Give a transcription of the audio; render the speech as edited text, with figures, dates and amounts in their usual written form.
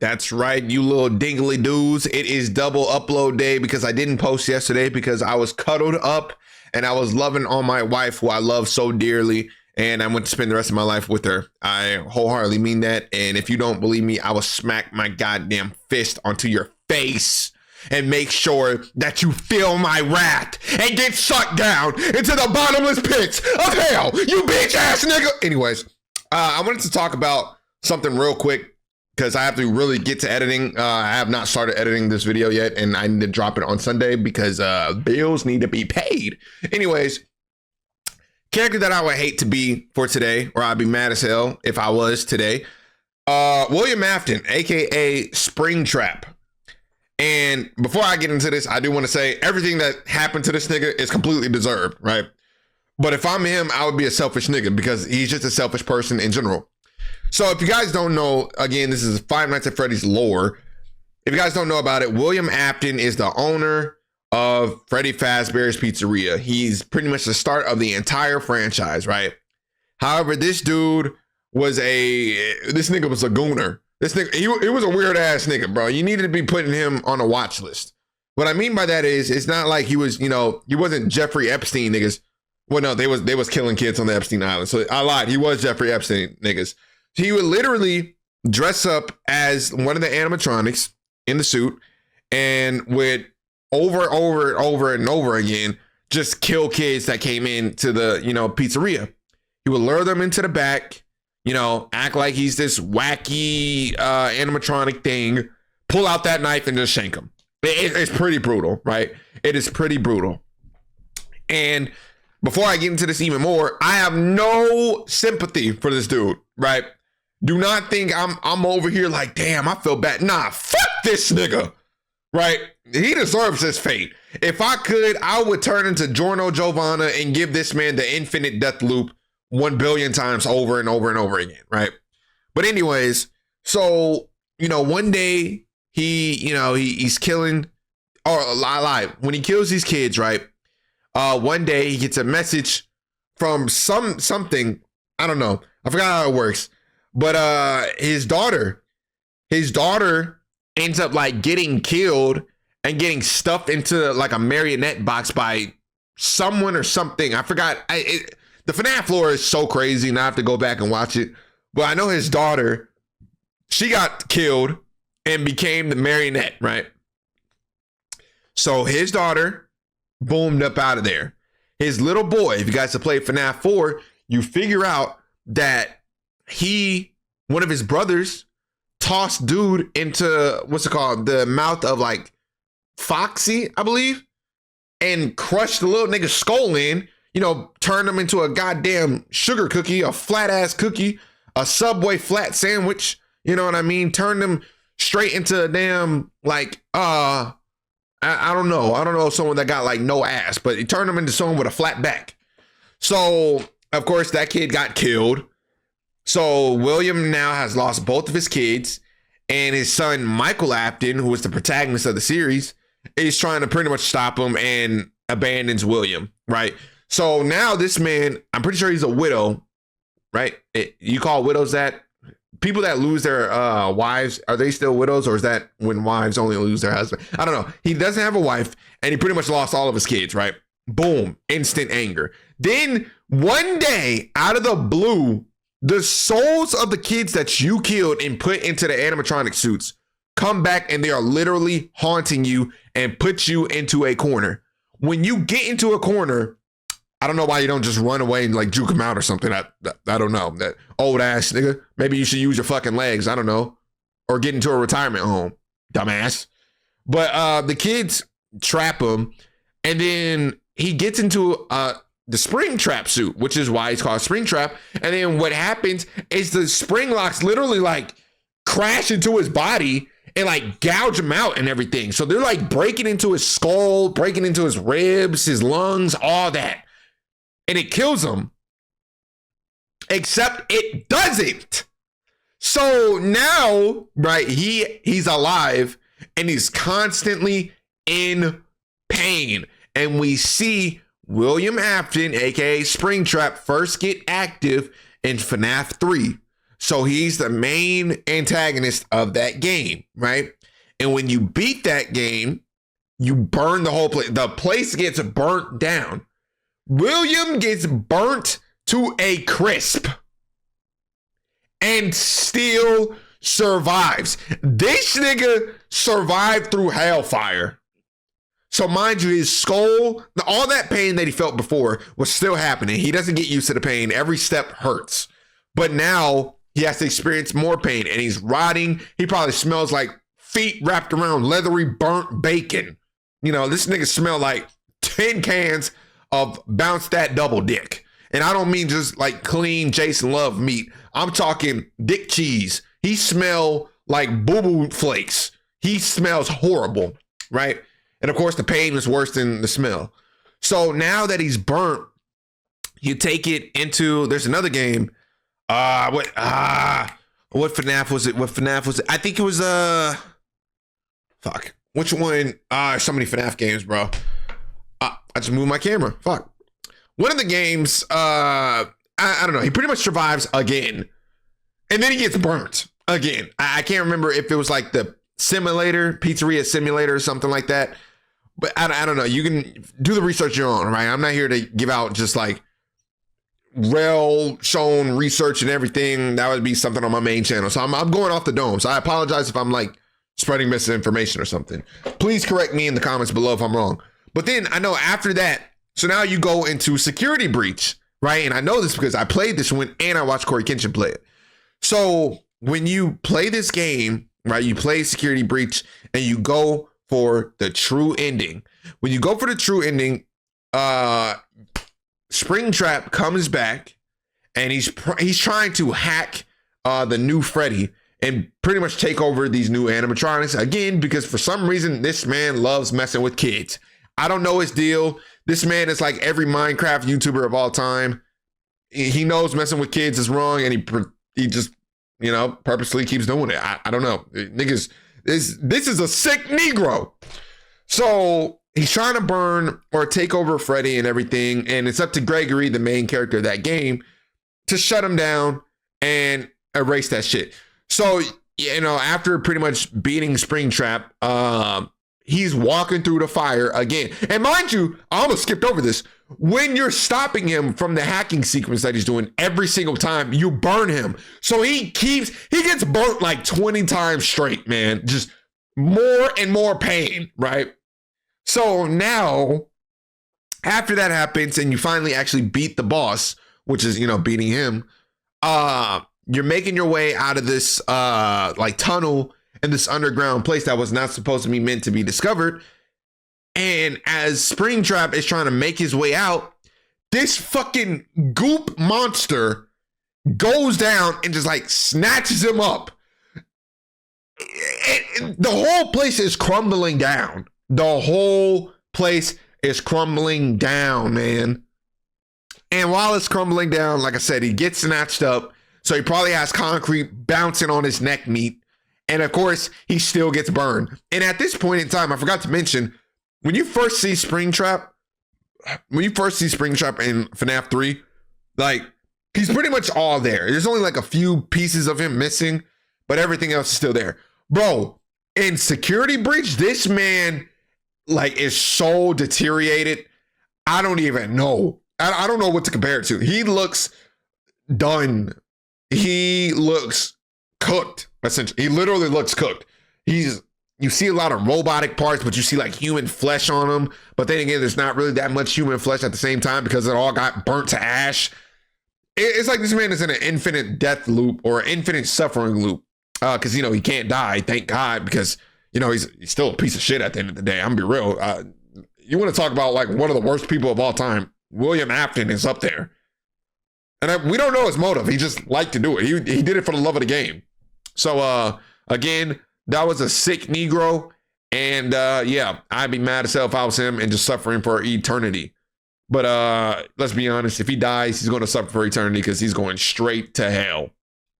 That's right, you little dingly dudes. It is double upload day because I didn't post yesterday because I was cuddled up and I was loving on my wife, who I love so dearly. And I went to spend the rest of my life with her. I wholeheartedly mean that. And if you don't believe me, I will smack my goddamn fist onto your face and make sure that you feel my wrath and get sucked down into the bottomless pits of hell, you bitch ass nigga. Anyways, I wanted to talk about something real quick because I have to really get to editing. I have not started editing this video yet, and I need to drop it on Sunday because bills need to be paid. Anyways, character that I would hate to be for today, or I'd be mad as hell if I was today. William Afton, aka Springtrap. And before I get into this, I do want to say everything that happened to this nigga is completely deserved, right? But if I'm him, I would be a selfish nigga because he's just a selfish person in general. So if you guys don't know, again, this is Five Nights at Freddy's lore. If you guys don't know about it, William Afton is the owner of Freddy Fazbear's Pizzeria. He's pretty much the start of the entire franchise, right? However, this nigga was a gooner. This nigga, he was a weird ass nigga, bro. You needed to be putting him on a watch list. What I mean by that is, it's not like he was, he wasn't Jeffrey Epstein niggas. Well, no, they was killing kids on the Epstein Island. So I lied. He was Jeffrey Epstein niggas. He would literally dress up as one of the animatronics in the suit and would over and over again just kill kids that came into the, pizzeria. He would lure them into the back, act like he's this wacky animatronic thing, pull out that knife and just shank him. It's pretty brutal, right? It is pretty brutal. And before I get into this even more, I have no sympathy for this dude, right? Do not think I'm over here like, damn, I feel bad. Nah, fuck this nigga, right? He deserves his fate. If I could, I would turn into Giorno Giovanna and give this man the infinite death loop 1 billion times over and over and over again, right? But anyways, so, one day he's killing, or I lie, when he kills these kids, right? One day he gets a message from something, I don't know, I forgot how it works, but his daughter ends up like getting killed and getting stuffed into like a marionette box by someone or something. I forgot. The FNAF lore is so crazy, and I have to go back and watch it. But I know his daughter, she got killed and became the marionette, right? So his daughter boomed up out of there. His little boy, if you guys have played FNAF 4, you figure out that one of his brothers tossed dude into, the mouth of like Foxy, I believe, and crushed the little nigga's skull in, turned him into a goddamn sugar cookie, a flat ass cookie, a Subway flat sandwich, you know what I mean? Turned him straight into a damn, like, I don't know someone that got like no ass, but he turned him into someone with a flat back. So, of course, that kid got killed. So William now has lost both of his kids, and his son, Michael Afton, who was the protagonist of the series, is trying to pretty much stop him and abandons William, right? So now this man, I'm pretty sure he's a widow, right? You call widows that? People that lose their wives, are they still widows, or is that when wives only lose their husband? I don't know. He doesn't have a wife, and he pretty much lost all of his kids, right? Boom, instant anger. Then one day, out of the blue, the souls of the kids that you killed and put into the animatronic suits come back, and they are literally haunting you and put you into a corner. When you get into a corner, I don't know why you don't just run away and like juke him out or something. I don't know. That old ass nigga. Maybe you should use your fucking legs. I don't know. Or get into a retirement home, dumbass. But the kids trap him, and then he gets into the Springtrap suit, which is why it's called Springtrap. And then what happens is the spring locks literally like crash into his body and like gouge him out and everything. So they're like breaking into his skull, breaking into his ribs, his lungs, all that. And it kills him. Except it doesn't. So now, right, he's alive and he's constantly in pain. And we see William Afton, aka Springtrap, first get active in FNAF 3. So he's the main antagonist of that game, right? And when you beat that game, you burn the whole place. The place gets burnt down. William gets burnt to a crisp and still survives. This nigga survived through hellfire. So mind you, his skull, all that pain that he felt before was still happening. He doesn't get used to the pain. Every step hurts. But now he has to experience more pain and he's rotting. He probably smells like feet wrapped around leathery burnt bacon. You know, this nigga smell like 10 cans of Bounce That Double Dick. And I don't mean just like clean Jason Love meat. I'm talking dick cheese. He smell like boo-boo flakes. He smells horrible, right? And of course, the pain is worse than the smell. So now that he's burnt, you take it into, there's another game. What FNAF was it? What FNAF was it? I think it was, fuck. Which one? So many FNAF games, bro. I just moved my camera. Fuck. One of the games, I don't know. He pretty much survives again. And then he gets burnt again. I can't remember if it was like the simulator, pizzeria simulator or something like that. But I don't know. You can do the research your own, right? I'm not here to give out just like shown research and everything. That would be something on my main channel. So I'm going off the dome. So I apologize if I'm like spreading misinformation or something. Please correct me in the comments below if I'm wrong. But then I know after that, so now you go into security breach, right? And I know this because I played this one and I watched Corey Kenshin play it. So when you play this game, right, you play security breach and you go for the true ending. When you go for the true ending, Springtrap comes back and he's trying to hack the new Freddy and pretty much take over these new animatronics again, because for some reason this man loves messing with kids. I don't know his deal. This man is like every Minecraft YouTuber of all time. He knows messing with kids is wrong, and he just, you know, purposely keeps doing it. I don't know. Niggas, this is a sick Negro. So he's trying to burn or take over Freddy and everything, and it's up to Gregory, the main character of that game, to shut him down and erase that shit. So, you know, after pretty much beating Springtrap, he's walking through the fire again. And mind you, I almost skipped over this. When you're stopping him from the hacking sequence that he's doing every single time, you burn him. So he gets burnt like 20 times straight, man. Just more and more pain, right? So now, after that happens and you finally actually beat the boss, which is, you know, beating him, you're making your way out of this like tunnel in this underground place that was not supposed to be meant to be discovered. And as Springtrap is trying to make his way out, this fucking goop monster goes down and just like snatches him up. The whole place is crumbling down. The whole place is crumbling down, man. And while it's crumbling down, like I said, he gets snatched up. So he probably has concrete bouncing on his neck meat. And of course, he still gets burned. And at this point in time, I forgot to mention, when you first see Springtrap in FNAF 3, like, he's pretty much all there. There's only like a few pieces of him missing, but everything else is still there. Bro, in Security Breach, this man, like, is so deteriorated. I don't even know. I don't know what to compare it to. He looks done. He looks cooked, essentially. He literally looks cooked. You see a lot of robotic parts, but you see like human flesh on him. But then again, there's not really that much human flesh at the same time because it all got burnt to ash. It's like this man is in an infinite death loop or an infinite suffering loop. Because, you know, he can't die, thank God, because, you know, he's still a piece of shit at the end of the day. I'm gonna be real. You want to talk about like one of the worst people of all time? William Afton is up there. And we don't know his motive. He just liked to do it. He did it for the love of the game. So, again, that was a sick Negro. And, yeah, I'd be mad as hell if I was him and just suffering for eternity. But let's be honest. If he dies, he's going to suffer for eternity because he's going straight to hell.